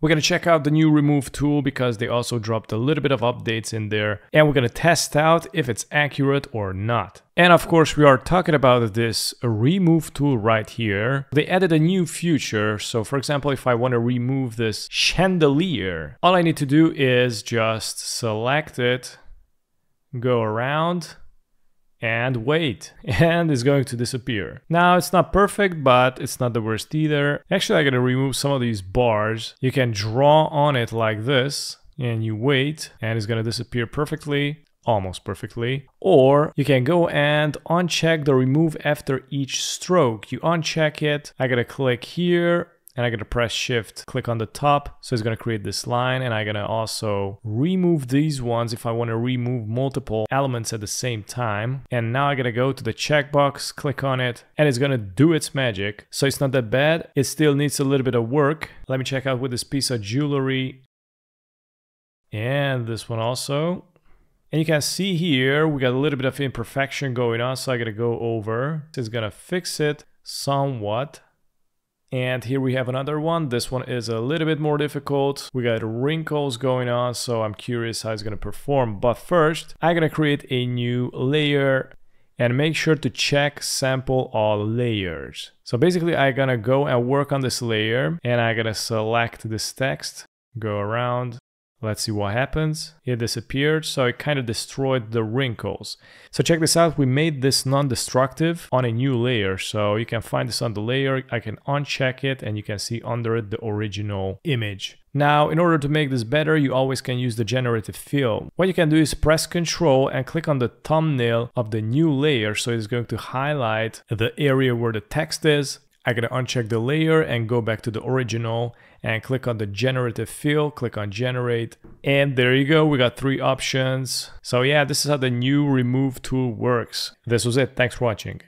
We're going to check out the new remove tool because they also dropped a little bit of updates in there. And we're going to test out if it's accurate or not. And of course, we are talking about this remove tool right here. They added a new feature. So for example, if I want to remove this chandelier, all I need to do is just select it, go around, and wait, and it's going to disappear. Now it's not perfect, but it's not the worst either. Actually, I'm gonna remove some of these bars. You can draw on it like this, and you wait, and it's gonna disappear perfectly, almost perfectly. Or you can go and uncheck the remove after each stroke. You uncheck it. I gotta click here, and I'm gonna press shift, click on the top. So it's gonna create this line, and I'm gonna also remove these ones if I wanna remove multiple elements at the same time. And now I'm gonna go to the checkbox, click on it, and it's gonna do its magic. So it's not that bad. It still needs a little bit of work. Let me check out with this piece of jewelry. And this one also. And you can see here, we got a little bit of imperfection going on. So I gotta go over. It's gonna fix it somewhat. And here we have another one. This one is a little bit more difficult. We got wrinkles going on, so I'm curious how it's gonna perform. But first, I'm gonna create a new layer and make sure to check sample all layers. So basically, I'm gonna go and work on this layer, and I'm gonna select this text, go around. Let's see what happens. It disappeared, so it kind of destroyed the wrinkles. So check this out, we made this non-destructive on a new layer. So you can find this on the layer, I can uncheck it, and you can see under it the original image. Now, in order to make this better, you always can use the generative fill. What you can do is press Ctrl and click on the thumbnail of the new layer. So it's going to highlight the area where the text is. I'm gonna uncheck the layer and go back to the original and click on the generative fill, click on generate, and there you go, we got 3 options. So yeah, this is how the new remove tool works. This was it, thanks for watching.